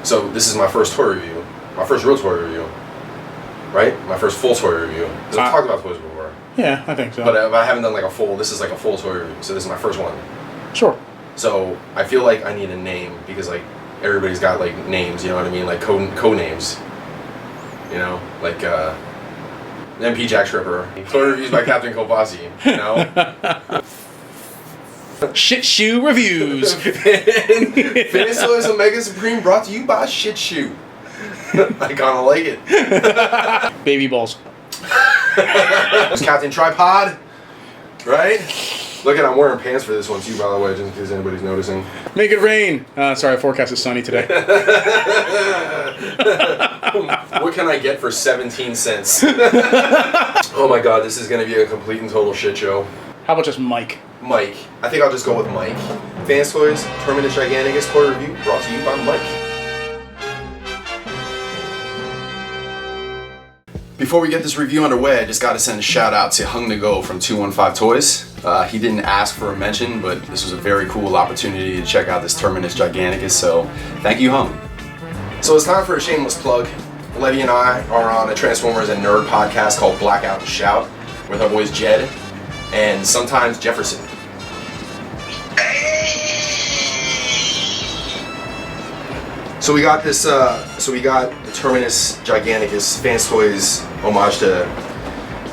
So this is my first toy review, my first real toy review, right? My first full toy review. Because I've talked about toys before. Yeah, I think so. But I haven't done like a full. This is like a full toy review. So this is my first one. Sure. So I feel like I need a name because like everybody's got like names. You know what I mean? Like code names. You know, like MP Jack Tripper. Toy reviews by Captain Kobasi. You know. Shit Shoe Reviews. FansToys Omega Supreme brought to you by Shit Shoe. I kind of like it. Baby balls. Captain Tripod, right? Look at, I'm wearing pants for this one too, by the way, just in case anybody's noticing. Make it rain. Sorry, forecast is sunny today. What can I get for 17 cents? Oh my god, this is going to be a complete and total shit show. How about just Mike? Mike. I think I'll just go with Mike. FansToys Terminus Giganticus toy review brought to you by Mike. Before we get this review underway, I just got to send a shout out to Hung to Go from 215 Toys. He didn't ask for a mention, but this was a very cool opportunity to check out this Terminus Giganticus, so thank you, Hung. So it's time for a shameless plug. Levy and I are on a Transformers and Nerd podcast called Blackout Shout with our boys Jed and sometimes Jefferson. So we got this. So we got the Terminus Giganticus FansToys homage to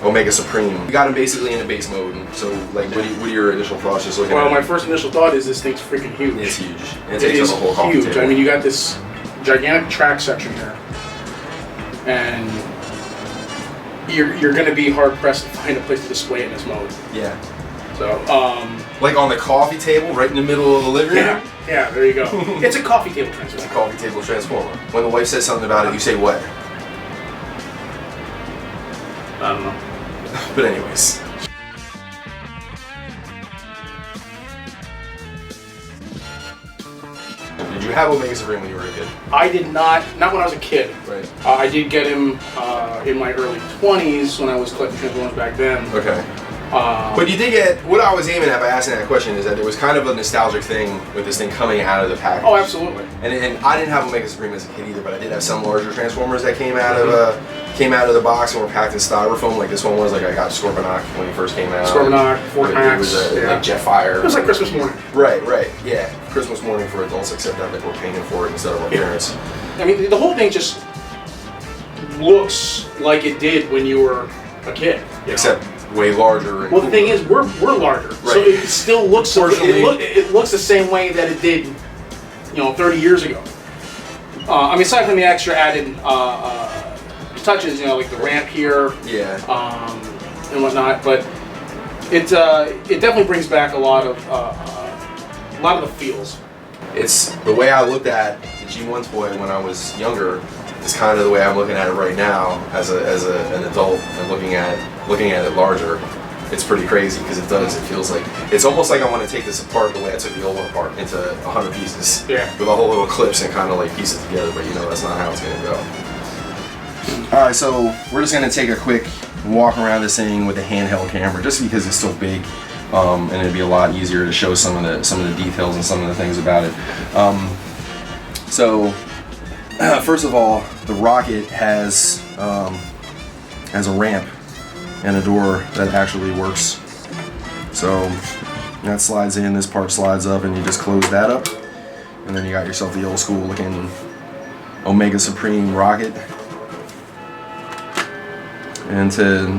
Omega Supreme. We got him basically in a base mode. So, like, what are your initial thoughts? Just looking. Well, at my it? first initial thought is this thing's freaking huge. It's huge. And It takes is up a whole coffee huge. table. I mean, you got this gigantic track section here, and you're going to be hard pressed to find a place to display it in this mode. Yeah. So, like on the coffee table, right in the middle of the living room. Yeah, there you go. It's a coffee table transformer. Coffee table transformer. When the wife says something about it, you say what? I don't know. But anyways. Did you have Omega Supreme when you were a kid? I did not when I was a kid. Right. I did get him in my early 20s when I was collecting Transformers back then. Okay. But you did get, what I was aiming at by asking that question is that there was kind of a nostalgic thing with this thing coming out of the package. Oh, absolutely. And I didn't have Omega Supreme as a kid either, but I did have some larger Transformers that came out of the box and were packed in styrofoam. Like this one was, like I got Scorponok when he first came out. Scorponok, 4 It was like Jetfire. It was like Christmas morning. Right, yeah. Christmas morning for adults, except that like we're paying for it instead of our parents. I mean, the whole thing just looks like it did when you were a kid. Except way larger. Well, the thing is, we're larger, right. So it still looks. It looks the same way that it did, 30 years ago. I mean, aside from the extra added touches, like the ramp here, and whatnot, but it definitely brings back a lot of the feels. It's the way I looked at the G1 toy when I was younger. Is kind of the way I'm looking at it right now as an adult and looking at it larger. It's pretty crazy because it feels like it's almost like I want to take this apart the way I took the old one apart into 100 pieces. Yeah. With all the little clips and kind of like piece it together, but that's not how it's gonna go. All right, so we're just gonna take a quick walk around this thing with a handheld camera, just because it's so big, and it'd be a lot easier to show some of the details and some of the things about it. First of all, the rocket has a ramp and a door that actually works. So that slides in, this part slides up, and you just close that up. And then you got yourself the old school looking Omega Supreme rocket. And to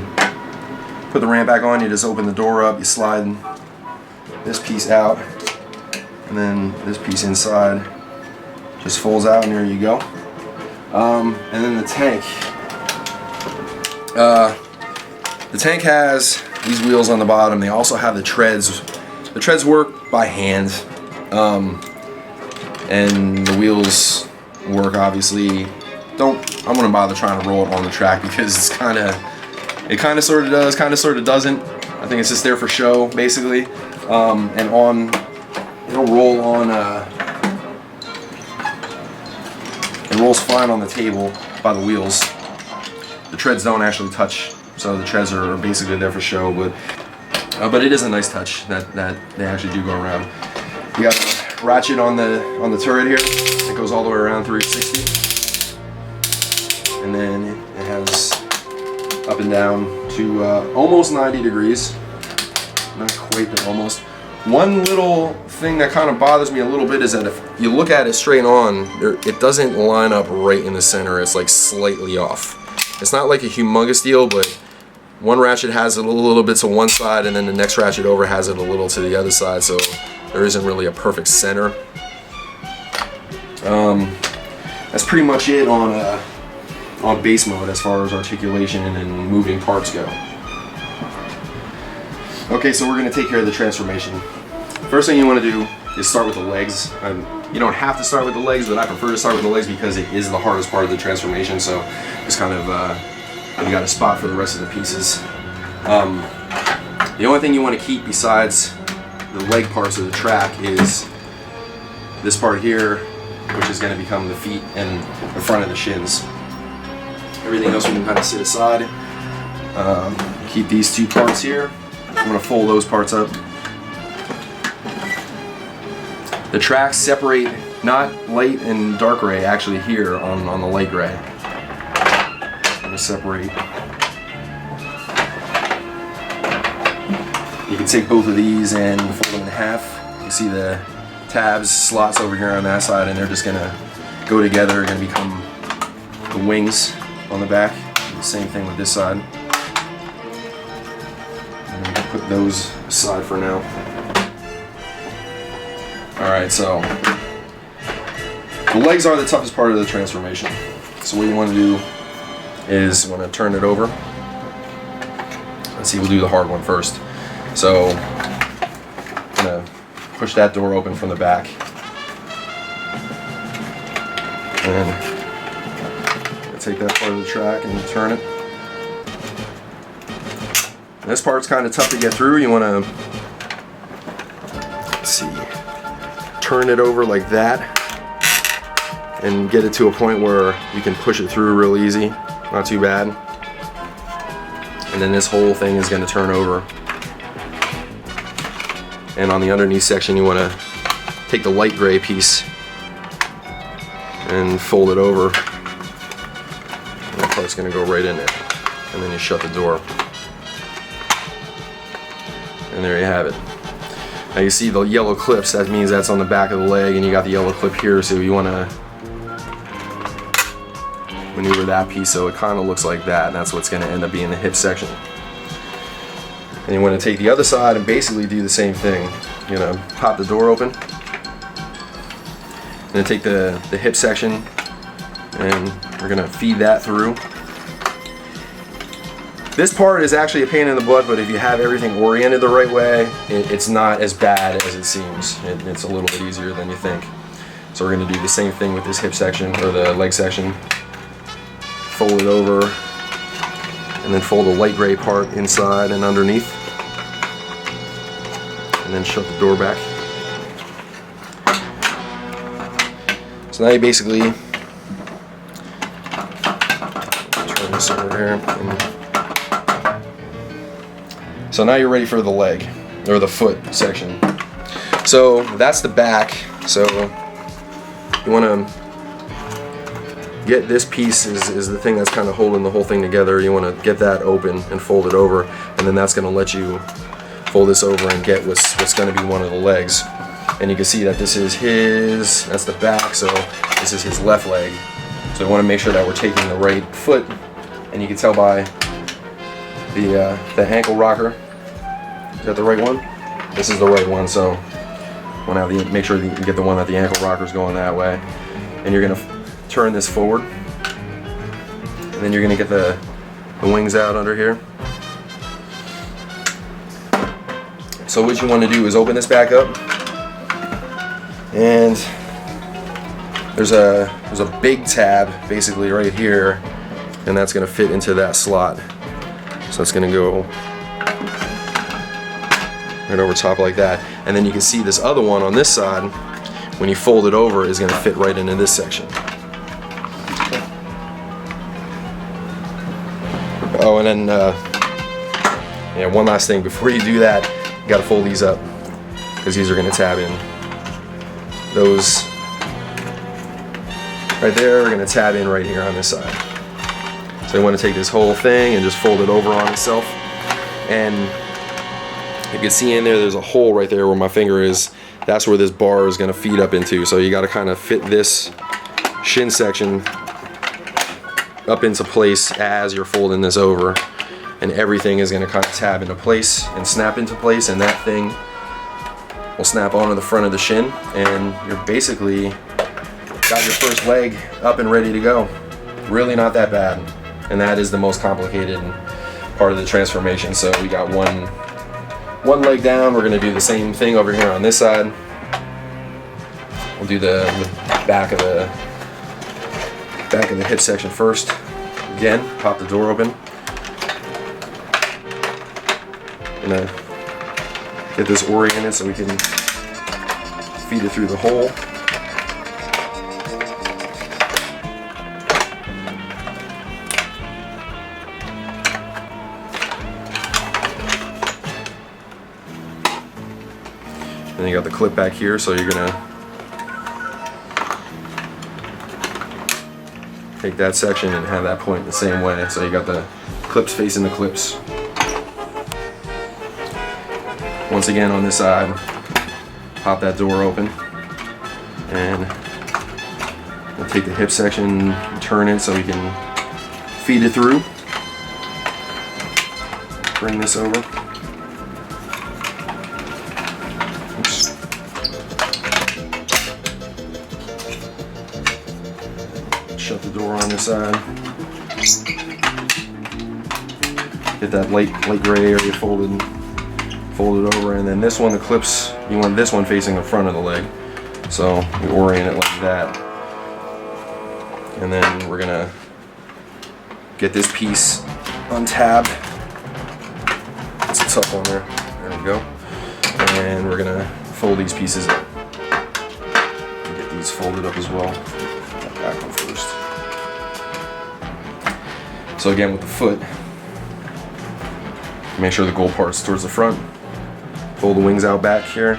put the ramp back on, you just open the door up, you slide this piece out, and then this piece inside just folds out, and there you go. And then the tank. The tank has these wheels on the bottom. They also have the treads. The treads work by hand, and the wheels work obviously. I wouldn't bother trying to roll it on the track because it kind of sort of does, kind of sort of doesn't. I think it's just there for show, basically. It'll roll on. It rolls fine on the table by the wheels. The treads don't actually touch, so the treads are basically there for show. But it is a nice touch that they actually do go around. You got a ratchet on the turret here. It goes all the way around 360, and then it has up and down to almost 90 degrees. Not quite, but almost. One little thing that kind of bothers me a little bit is that if you look at it straight on, it doesn't line up right in the center. It's like slightly off. It's not like a humongous deal, but one ratchet has it a little bit to one side, and then the next ratchet over has it a little to the other side, so there isn't really a perfect center. That's pretty much it on base mode as far as articulation and moving parts go. Okay, so we're going to take care of the transformation. First thing you want to do is start with the legs. You don't have to start with the legs, but I prefer to start with the legs because it is the hardest part of the transformation, so just kind of you got a spot for the rest of the pieces. The only thing you want to keep besides the leg parts of the track is this part here, which is going to become the feet and the front of the shins. Everything else we can kind of sit aside. Keep these two parts here. I'm going to fold those parts up. The tracks separate not light and dark gray, actually here on the light gray. I'm going to separate. You can take both of these and fold them in half. You see the tabs, slots over here on that side, and they're just going to go together. They're going to become the wings on the back. The same thing with this side. And I'm going to put those aside for now. Alright, so the legs are the toughest part of the transformation. So what you want to do is you want to turn it over. Let's see, we'll do the hard one first. So I'm going to push that door open from the back. And take that part of the track and turn it. And this part's kind of tough to get through. You want to, let's see, turn it over like that and get it to a point where you can push it through real easy. Not too bad. And then this whole thing is going to turn over. And on the underneath section, you want to take the light gray piece and fold it over. And that part's going to go right in there. And then you shut the door. And there you have it. Now you see the yellow clips, that means that's on the back of the leg, and you got the yellow clip here, so you want to maneuver that piece so it kind of looks like that, and that's what's going to end up being the hip section. And you want to take the other side and basically do the same thing. You're going to pop the door open, and then take the hip section, and we're going to feed that through. This part is actually a pain in the butt, but if you have everything oriented the right way, it's not as bad as it seems. It's a little bit easier than you think. So we're going to do the same thing with this hip section, or the leg section. Fold it over, and then fold the light gray part inside and underneath. And then shut the door back. So now you basically turn this over here. So now you're ready for the leg, or the foot section. So that's the back. So you want to get this piece is the thing that's kind of holding the whole thing together. You want to get that open and fold it over, and then that's going to let you fold this over and get what's going to be one of the legs. And you can see that this is that's the back, so this is his left leg. So you want to make sure that we're taking the right foot, and you can tell by the ankle rocker. Is that the right one? This is the right one, so you want to make sure that you get the one that the ankle rocker is going that way. And you're going to turn this forward, and then you're going to get the wings out under here. So what you want to do is open this back up, and there's a big tab basically right here, and that's going to fit into that slot. So it's going to go right over top like that, and then you can see this other one on this side, when you fold it over, is going to fit right into this section. Oh, and then yeah, one last thing before you do that, you got to fold these up, because these are going to tab in. those right there are going to tab in right here on this side. So you want to take this whole thing and just fold it over on itself. And you can see in there, there's a hole right there where my finger is. That's where this bar is going to feed up into. So you got to kind of fit this shin section up into place as you're folding this over. And everything is going to kind of tab into place and snap into place, and that thing will snap onto the front of the shin, and you're basically got your first leg up and ready to go. Really not that bad. And that is the most complicated part of the transformation. So we got one leg down. We're going to do the same thing over here on this side. We'll do the back of the hip section first. Again, pop the door open. Gonna get this oriented so we can feed it through the hole. Then you got the clip back here, so you're gonna take that section and have that point the same way. So you got the clips facing the clips. Once again on this side, pop that door open, and we'll take the hip section and turn it so we can feed it through. Bring this over. Oops. Shut the door on this side. Get that light gray area folded over, and then this one, the clips, you want this one facing the front of the leg, so we orient it like that. And then we're gonna get this piece untabbed. It's a tough one there. There we go. And we're gonna fold these pieces up. Get these folded up as well. That back one first. So again, with the foot, make sure the gold part's towards the front. Fold the wings out back here.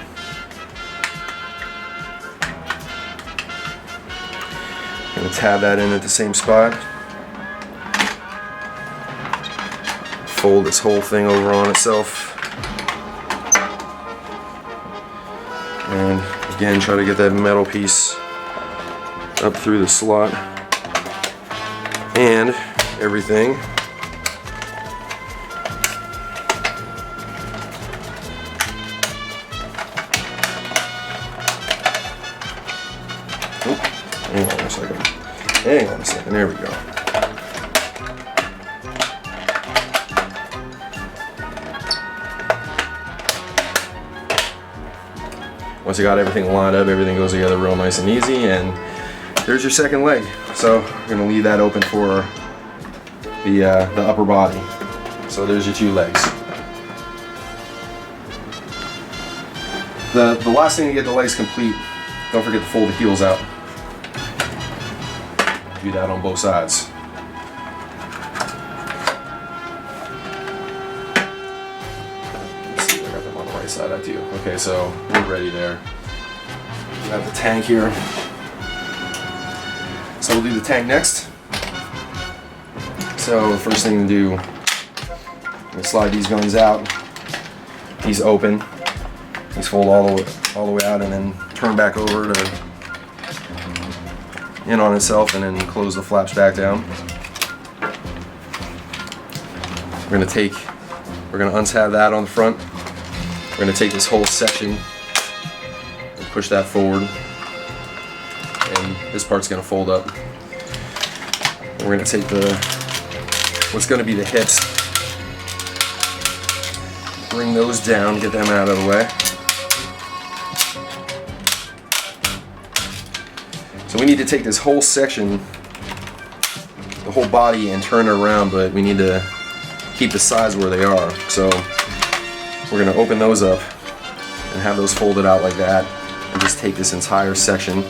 Gonna tab that in at the same spot. Fold this whole thing over on itself. And again, try to get that metal piece up through the slot. And everything hang on a second, there we go. Once you got everything lined up, everything goes together real nice and easy, and there's your second leg. So we're gonna leave that open for the upper body. So there's your two legs. The last thing to get the legs complete, don't forget to fold the heels out. Do that on both sides. Let's see, I got them on the right side, I do. Okay, so we're ready there. We have the tank here. So we'll do the tank next. So the first thing to do, we'll slide these guns out. These open. These fold all the way out and then turn back over to in on itself, and then close the flaps back down. We're gonna untab that on the front. We're gonna take this whole section and push that forward, and this part's gonna fold up. We're gonna take what's gonna be the hips, bring those down, get them out of the way. So we need to take this whole section, the whole body, and turn it around, but we need to keep the sides where they are. So we're going to open those up and have those folded out like that, and just take this entire section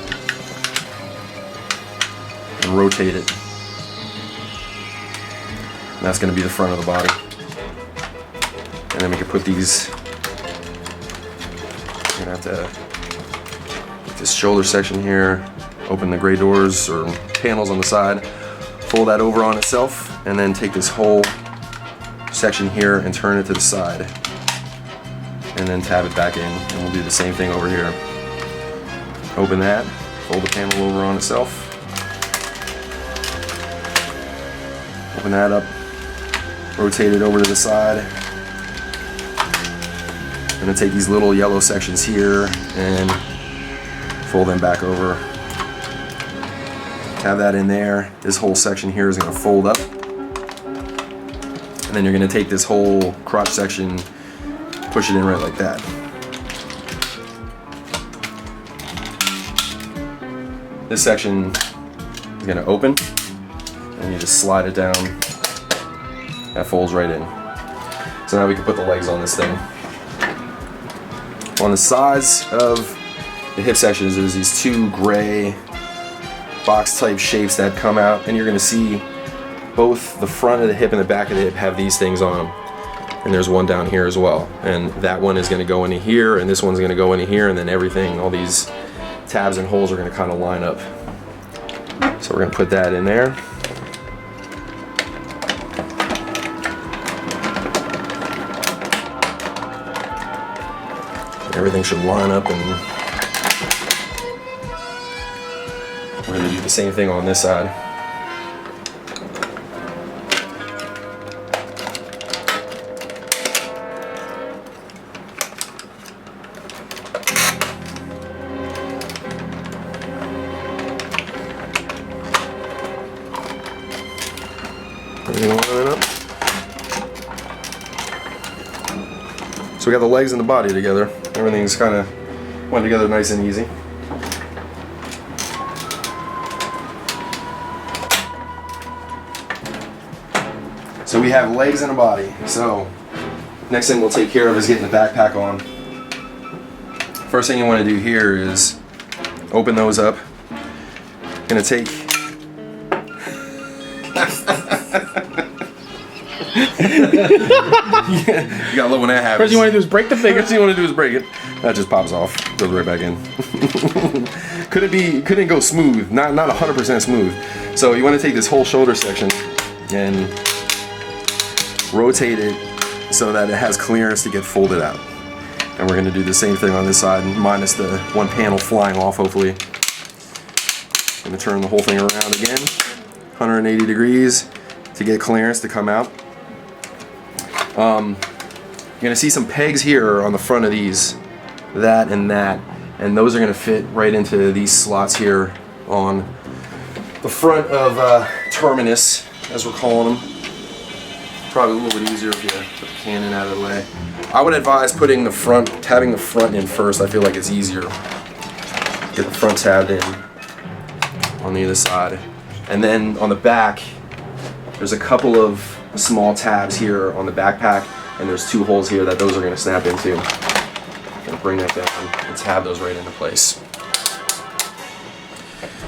and rotate it. And that's going to be the front of the body. And then we can put these, we're going to have to this shoulder section here, open the gray doors or panels on the side, fold that over on itself, and then take this whole section here and turn it to the side, and then tab it back in, and we'll do the same thing over here. Open that, fold the panel over on itself, open that up, rotate it over to the side. I'm going to take these little yellow sections here and fold them back over. Have that in there. This whole section here is going to fold up. And then you're going to take this whole crotch section, push it in right like that. This section is going to open, and you just slide it down. That folds right in. So now we can put the legs on this thing. On the sides of the hip sections, there's these two gray box type shapes that come out, and you're going to see both the front of the hip and the back of the hip have these things on them. And there's one down here as well. And that one is going to go into here, and this one's going to go into here, and then everything, all these tabs and holes are going to kind of line up. So we're going to put that in there. Everything should line up, and we're going to do the same thing on this side. Everything lining up. So we got the legs and the body together. Everything's kind of went together nice and easy. So we have legs and a body. So next thing we'll take care of is getting the backpack on. First thing you want to do here is open those up. Gonna take you gotta love when that happens. First you want to do is break the figure. First thing you want to do is break it. That just pops off. Goes right back in. Couldn't go smooth. Not 100% smooth. So you want to take this whole shoulder section and rotate it so that it has clearance to get folded out. And we're going to do the same thing on this side, minus the one panel flying off, hopefully. I'm going to turn the whole thing around again, 180 degrees to get clearance to come out. You're going to see some pegs here on the front of these, that, and those are going to fit right into these slots here on the front of Terminus, as we're calling them. Probably a little bit easier if you put the cannon out of the way. I would advise putting the front, tabbing the front in first. I feel like it's easier. Get the front tabbed in on the other side. And then on the back, there's a couple of small tabs here on the backpack, and there's two holes here that those are going to snap into. I'm going to bring that down and tab those right into place.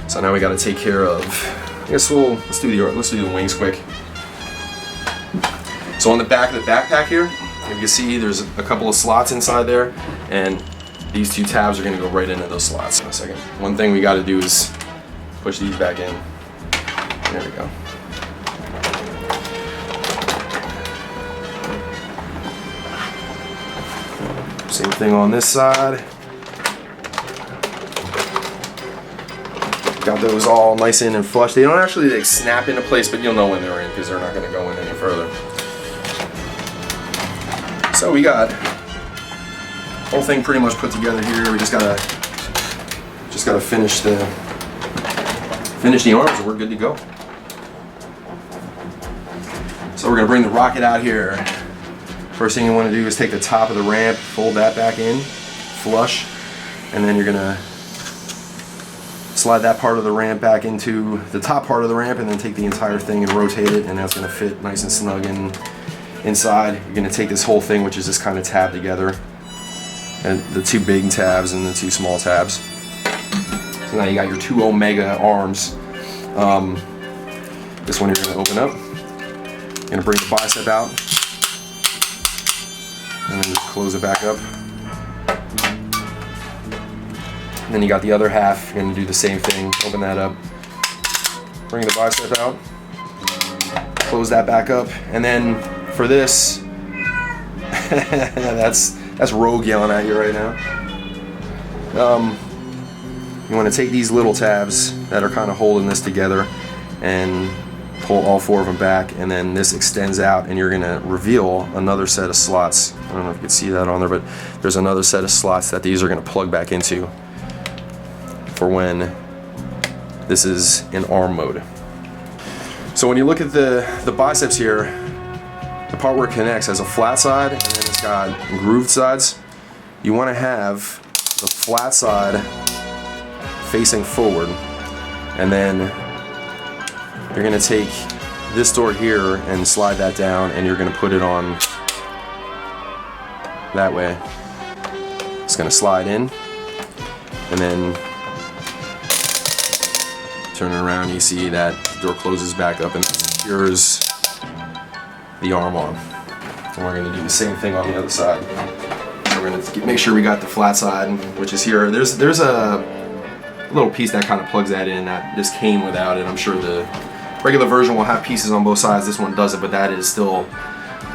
So now we got to take care of, I guess let's do the wings quick. So on the back of the backpack here, you can see there's a couple of slots inside there, and these two tabs are going to go right into those slots. In a second. One thing we got to do is push these back in. There we go. Same thing on this side. Got those all nice in and flush. They don't actually like snap into place, but you'll know when they're in because they're not going to go in any further. So we got the whole thing pretty much put together here. We just gotta finish the arms and we're good to go. So we're gonna bring the rocket out here. First thing you want to do is take the top of the ramp, fold that back in, flush, and then you're gonna slide that part of the ramp back into the top part of the ramp, and then take the entire thing and rotate it, and that's gonna fit nice and snug in. Inside, you're going to take this whole thing, which is just kind of tabbed together, and the two big tabs and the two small tabs. So now you got your two Omega arms. This one you're going to open up. You're going to bring the bicep out, and then just close it back up. And then you got the other half. You're gonna do the same thing. Open that up. Bring the bicep out. Close that back up. And then for this, that's Rogue yelling at you right now. You want to take these little tabs that are kind of holding this together and pull all 4 of them back, and then this extends out, and you're going to reveal another set of slots. I don't know if you can see that on there, but there's another set of slots that these are going to plug back into for when this is in arm mode. So when you look at the biceps here, the part where it connects has a flat side and then it's got grooved sides. You want to have the flat side facing forward, and then you're going to take this door here and slide that down, and you're going to put it on that way. It's going to slide in, and then turn it around, you see that the door closes back up and secures the arm on. And we're going to do the same thing on the other side. So we're going to make sure we got the flat side, which is here. There's a little piece that kind of plugs that in that just came without it. I'm sure the regular version will have pieces on both sides. This one doesn't, but that is still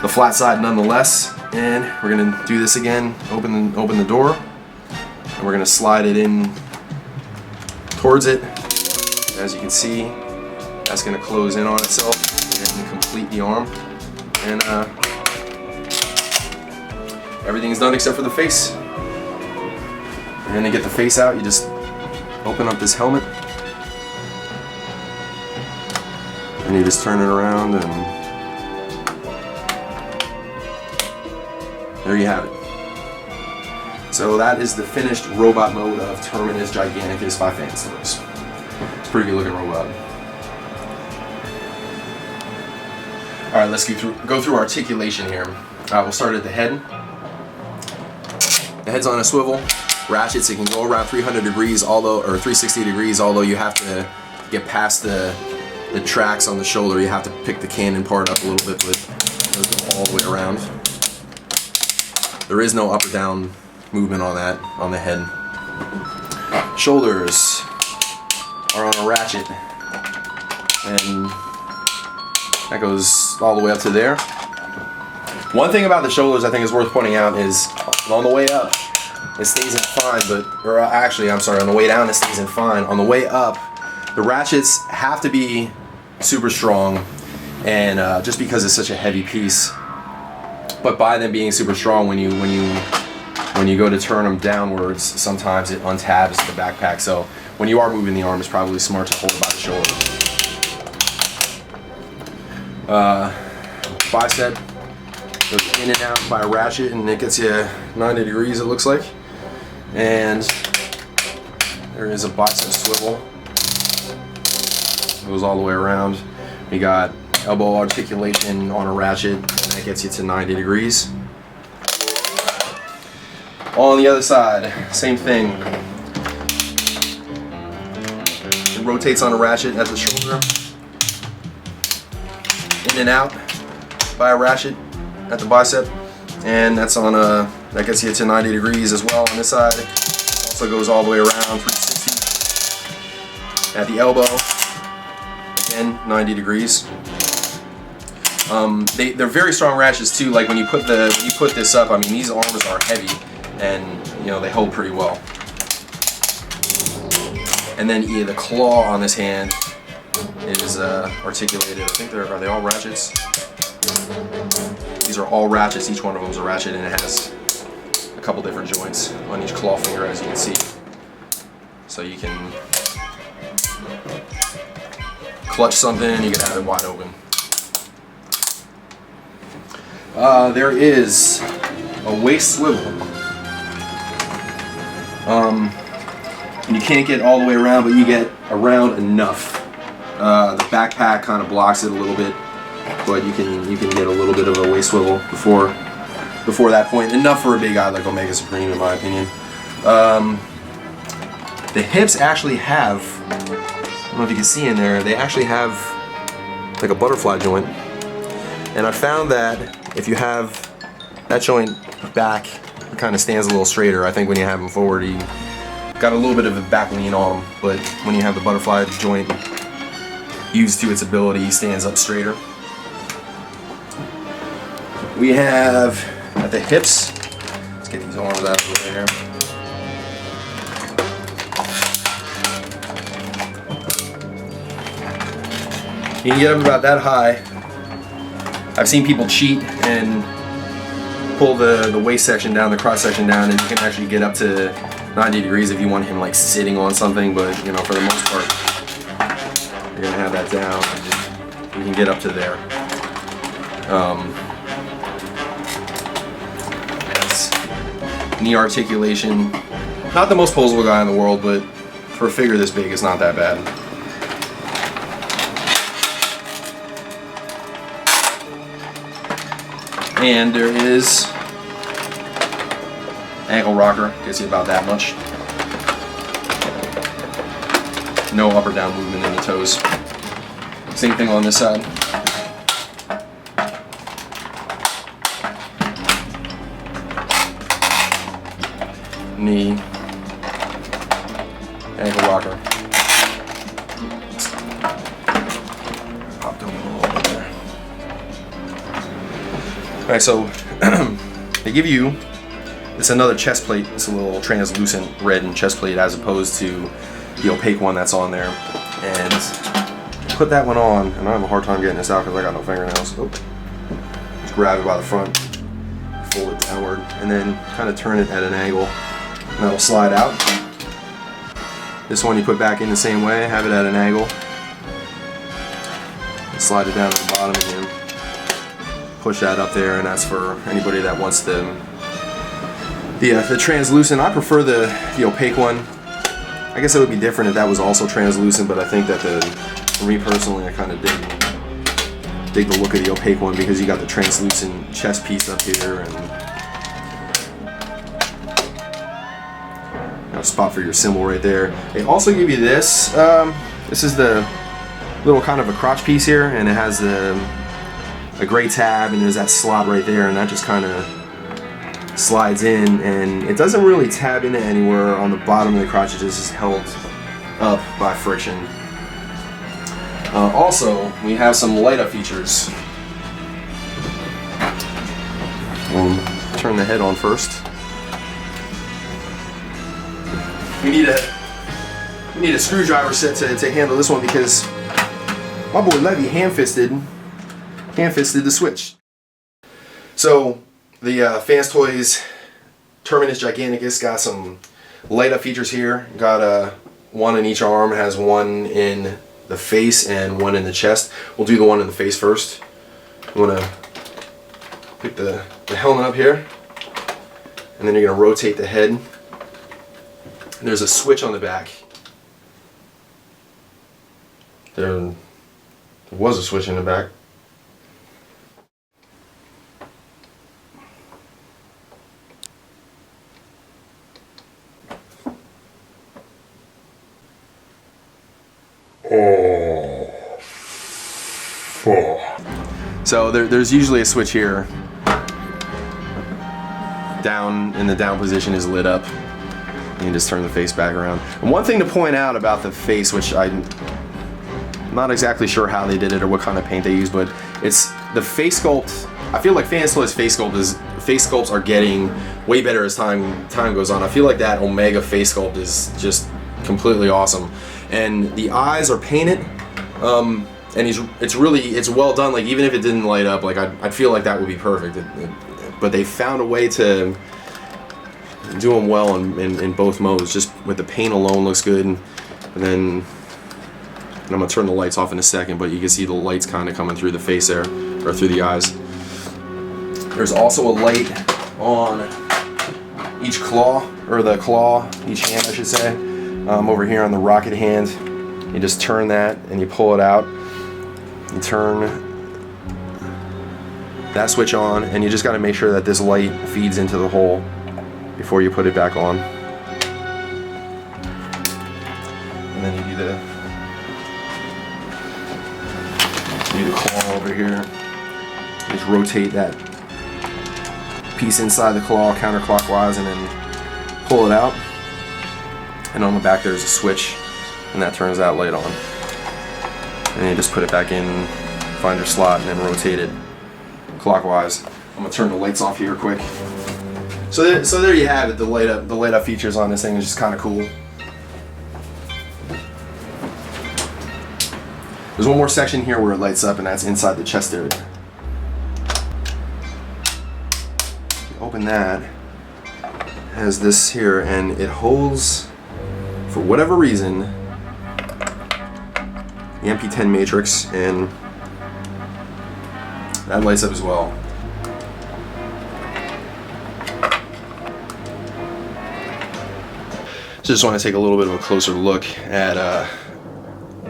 the flat side nonetheless. And we're going to do this again. Open the door, and we're going to slide it in towards it. As you can see, that's going to close in on itself and complete the arm. And everything's done except for the face. You're going to get the face out. You just open up this helmet, and you just turn it around, and there you have it. So that is the finished robot mode of Terminus Giganticus by FansToys. It's a pretty good looking robot. Alright, let's go through articulation here. We'll start at the head. The head's on a swivel. Ratchets, it can go around 300 degrees, or 360 degrees, although you have to get past the tracks on the shoulder. You have to pick the cannon part up a little bit, but it'll go all the way around. There is no up or down movement on that, on the head. Shoulders are on a ratchet, and that goes all the way up to there. One thing about the shoulders I think is worth pointing out is on the way up, it stays in fine, on the way down it stays in fine. On the way up, the ratchets have to be super strong, and just because it's such a heavy piece. But by them being super strong, when you go to turn them downwards, sometimes it untabs the backpack. So when you are moving the arm, it's probably smart to hold it by the shoulder. Bicep goes in and out by a ratchet, and it gets you 90 degrees, it looks like. And there is a bicep swivel. Goes all the way around. We got elbow articulation on a ratchet, and that gets you to 90 degrees. On the other side, same thing. It rotates on a ratchet at the shoulder. In and out by a ratchet at the bicep, and that's on a, that gets you to 90 degrees as well on this side. It also goes all the way around 360. At the elbow, again 90 degrees. They're very strong ratchets too. Like when you put this up, I mean, these arms are heavy, and you know they hold pretty well. And then the claw on this hand is articulated. I think are they all ratchets? These are all ratchets. Each one of them is a ratchet, and it has a couple different joints on each claw finger, as you can see. So you can clutch something, you can have it wide open. There is a waist swivel. You can't get all the way around, but you get around enough. The backpack kind of blocks it a little bit, but you can get a little bit of a waist swivel before that point. Enough for a big guy like Omega Supreme, in my opinion. The hips actually have, I don't know if you can see in there, they actually have like a butterfly joint. And I found that if you have that joint back, it kind of stands a little straighter. I think when you have them forward, you got got a little bit of a back lean on them, but when you have the butterfly joint used to its ability, he stands up straighter. We have at the hips, let's get these arms out of there. You can get them about that high. I've seen people cheat and pull the waist section down, the cross section down, and you can actually get up to 90 degrees if you want him like sitting on something, but you know, for the most part, you're gonna have that down. You can get up to there. Knee articulation, not the most posable guy in the world, but for a figure this big, it's not that bad. And there is ankle rocker, gets you about that much. No up or down movement in the toes. Same thing on this side. Knee, ankle rocker. Popped over a little bit there. Alright, so they give you, it's another chest plate. It's a little translucent red and chest plate as opposed to the opaque one that's on there. And put that one on, and I have a hard time getting this out because I got no fingernails. Oh. Just grab it by the front, fold it downward, and then kind of turn it at an angle. And that'll slide out. This one you put back in the same way, have it at an angle. And slide it down to the bottom again. Push that up there, and that's for anybody that wants the translucent. I prefer the opaque one. I guess it would be different if that was also translucent, but I think that for me personally, I kind of dig the look of the opaque one because you got the translucent chest piece up here and a spot for your symbol right there. They also give you this. This is the little kind of a crotch piece here, and it has a gray tab, and there's that slot right there, and that just kind of slides in, and it doesn't really tab into anywhere on the bottom of the crotch. It just is held up by friction. Also, we have some light up features. We'll turn the head on first. We need a screwdriver set to handle this one because my boy Levy hand-fisted the switch. So the FansToys Terminus Giganticus got some light up features here. Got one in each arm. It has one in the face and one in the chest. We'll do the one in the face first. I'm gonna pick the helmet up here, and then you're gonna rotate the head. And there's a switch on the back. There was a switch in the back. So there's usually a switch here. Down in the down position is lit up. You can just turn the face back around. And one thing to point out about the face, which I'm not exactly sure how they did it or what kind of paint they used, but it's the face sculpt. I feel like FansToys face sculpts are getting way better as time goes on. I feel like that Omega face sculpt is just completely awesome. And the eyes are painted, and it's well done. Like even if it didn't light up, like I'd feel like that would be perfect. But they found a way to do them well in both modes. Just with the paint alone looks good. And then I'm gonna turn the lights off in a second, but you can see the lights kind of coming through the face there, or through the eyes. There's also a light on each claw, or the claw, each hand I should say. Over here on the rocket hand, you just turn that and you pull it out. You turn that switch on, and you just got to make sure that this light feeds into the hole before you put it back on. And then you do the claw over here. Just rotate that piece inside the claw counterclockwise and then pull it out. And on the back there's a switch, and that turns that light on. And you just put it back in, find your slot, and then rotate it clockwise. I'm gonna turn the lights off here quick. So there you have it. The light up features on this thing is just kind of cool. There's one more section here where it lights up, and that's inside the chest area. Open that. It has this here, and it holds, for whatever reason, the MP10 matrix, and that lights up as well. So just want to take a little bit of a closer look at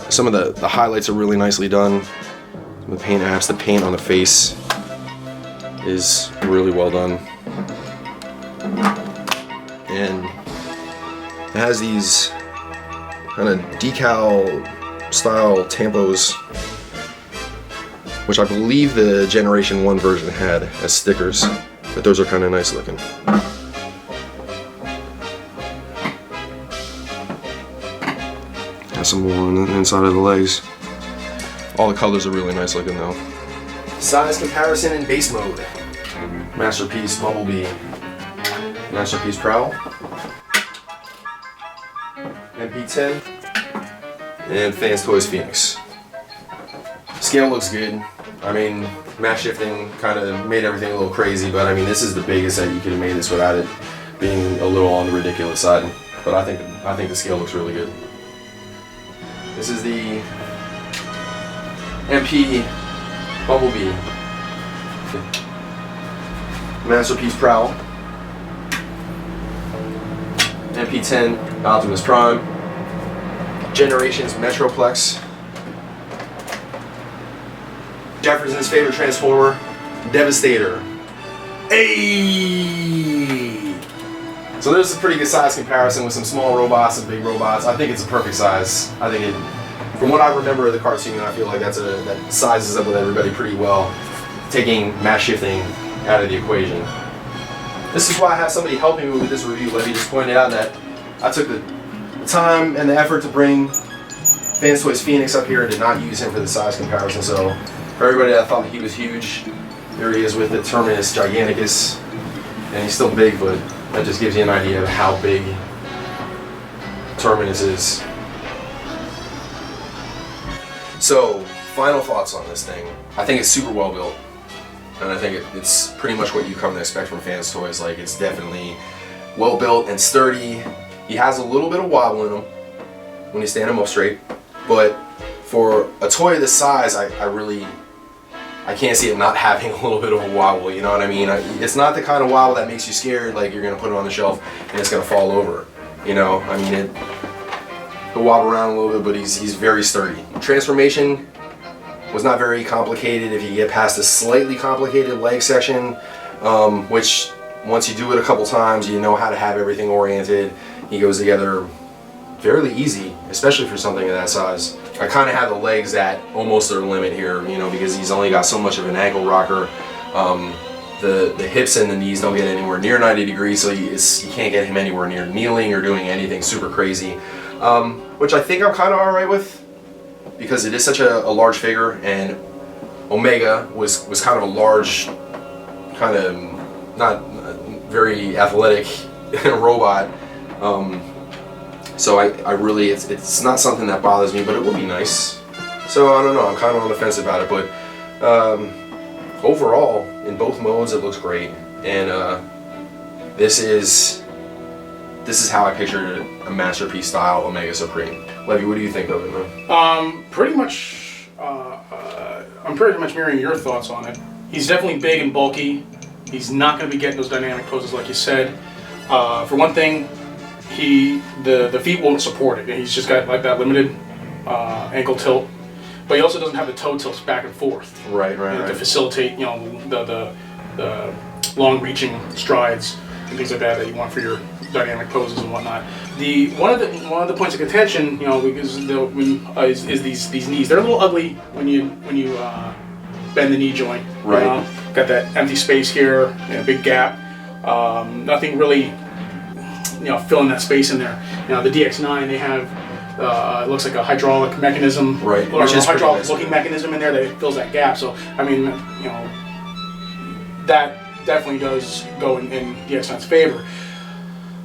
some of the highlights are really nicely done. The paint apps, the paint on the face is really well done. And it has these kind of decal style tampos, which I believe the Generation 1 version had as stickers, but those are kind of nice looking. Got some more on the inside of the legs. All the colors are really nice looking though. Size comparison in base mode. Masterpiece Bumblebee. Masterpiece Prowl. MP10. And FansToys Phoenix. Scale looks good. I mean, mass shifting kind of made everything a little crazy, but I mean, this is the biggest that you could have made this without it being a little on the ridiculous side. But I think the scale looks really good. This is the MP Bumblebee Masterpiece Prowl. MP10 Optimus Prime. Generations Metroplex. Jefferson's favorite Transformer, Devastator. Hey! So there's a pretty good size comparison with some small robots and big robots. I think it's a perfect size. I think it, from what I remember of the cartoon, I feel like that sizes up with everybody pretty well, taking mass shifting out of the equation. This is why I have somebody helping me with this review. Levy just pointed out that I took the time and the effort to bring FansToys Phoenix up here and did not use him for the size comparison. So for everybody that thought that he was huge, here he is with the Terminus Giganticus, and he's still big, but that just gives you an idea of how big Terminus is. So, final thoughts on this thing. I think it's super well built, and I think it's pretty much what you come to expect from FansToys. Like, it's definitely well built and sturdy. He has a little bit of wobble in him when you stand him up straight, but for a toy this size, I can't see it not having a little bit of a wobble, you know what I mean? It's not the kind of wobble that makes you scared, like you're gonna put it on the shelf and it's gonna fall over, you know? I mean, he'll wobble around a little bit, but he's very sturdy. Transformation was not very complicated if you get past a slightly complicated leg section, which once you do it a couple times, you know how to have everything oriented. He goes together fairly easy, especially for something of that size. I kind of have the legs at almost their limit here, you know, because he's only got so much of an ankle rocker. The hips and the knees don't get anywhere near 90 degrees, so you can't get him anywhere near kneeling or doing anything super crazy, which I think I'm kind of alright with, because it is such a large figure, and Omega was kind of a large, kind of not very athletic robot. So I really, it's not something that bothers me, but it would be nice. So I don't know, I'm kind of on the fence about it, but overall, in both modes, it looks great. And this is how I pictured a masterpiece style Omega Supreme. Levy, what do you think of it, man? Pretty much, I'm pretty much mirroring your thoughts on it. He's definitely big and bulky. He's not going to be getting those dynamic poses like you said. For one thing, the feet won't support it. He's just got like that limited ankle tilt, but he also doesn't have the toe tilts back and forth. Right. To facilitate, you know, the long-reaching strides and things like that you want for your dynamic poses and whatnot. One of the points of contention, you know, because is these knees. They're a little ugly when you bend the knee joint. Right. You know? Got that empty space here, and a big gap. Nothing really filling that space in there. The DX9, they have it looks like a hydraulic mechanism, right? Or a hydraulic looking mechanism in there that fills that gap. So I mean, that definitely does go in DX9's favor.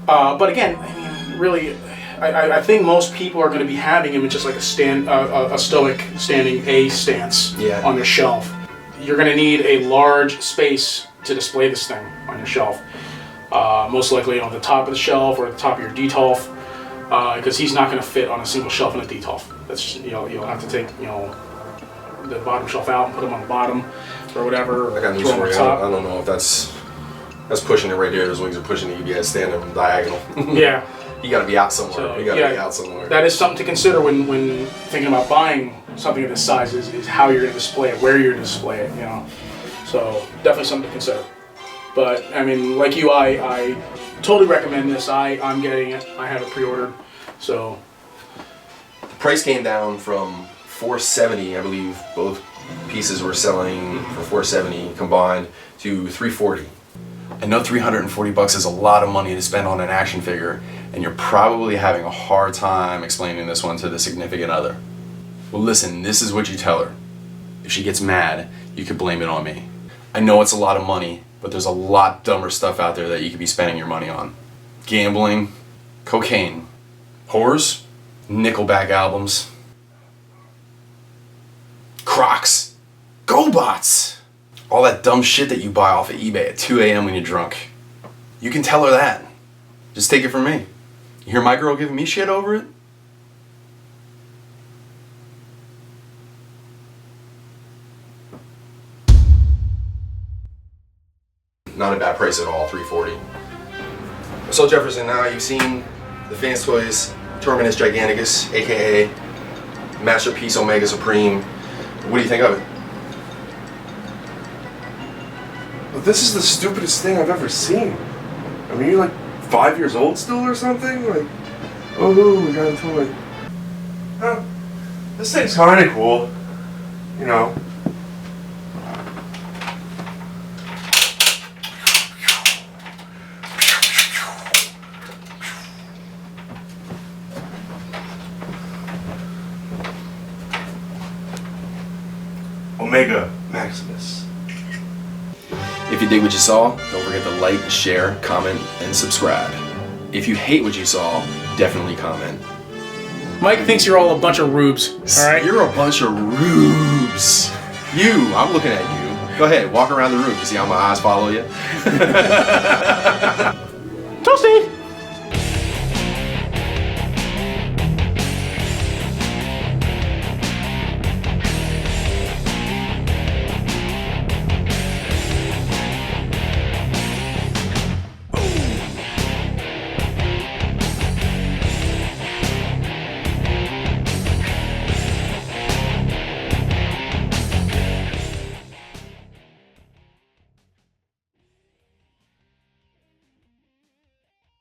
But again, I mean, really, I think most people are going to be having him in just like a stoic standing A stance on their shelf. You're going to need a large space to display this thing on your shelf. Most likely on the top of the shelf or the top of your detolf, because he's not going to fit on a single shelf in a detolf. That's you'll have to take the bottom shelf out and put him on the bottom or whatever. I got news for you. I don't know if that's pushing it right there. Those wings are pushing it. You gotta stand them diagonal. Yeah. You gotta be out somewhere. So, you gotta be out somewhere. That is something to consider when thinking about buying something of this size is how you're going to display it, where you're going to display it, So definitely something to consider. But I mean, like you, I totally recommend this. I'm getting it. I have it pre-ordered. So the price came down from $470, I believe both pieces were selling for $470 combined, to $340. I know $340 is a lot of money to spend on an action figure, and you're probably having a hard time explaining this one to the significant other. Well, listen, this is what you tell her. If she gets mad, you could blame it on me. I know it's a lot of money, but there's a lot dumber stuff out there that you could be spending your money on. Gambling, cocaine, whores, Nickelback albums, Crocs, GoBots. All that dumb shit that you buy off of eBay at 2 a.m. when you're drunk. You can tell her that. Just take it from me. You hear my girl giving me shit over it? Not a bad price at all, $340. So Jefferson, now you've seen the FansToys Terminus Giganticus, aka Masterpiece Omega Supreme. What do you think of it? But this is the stupidest thing I've ever seen. I mean, you're like 5 years old still or something? Like, oh, we got a toy. Huh, this thing's kinda cool. Omega Maximus. If you dig what you saw, don't forget to like, share, comment, and subscribe. If you hate what you saw, definitely comment. Mike thinks you're all a bunch of rubes. All right. You're a bunch of rubes. I'm looking at you. Go ahead, walk around the room. You see how my eyes follow you? Toasty!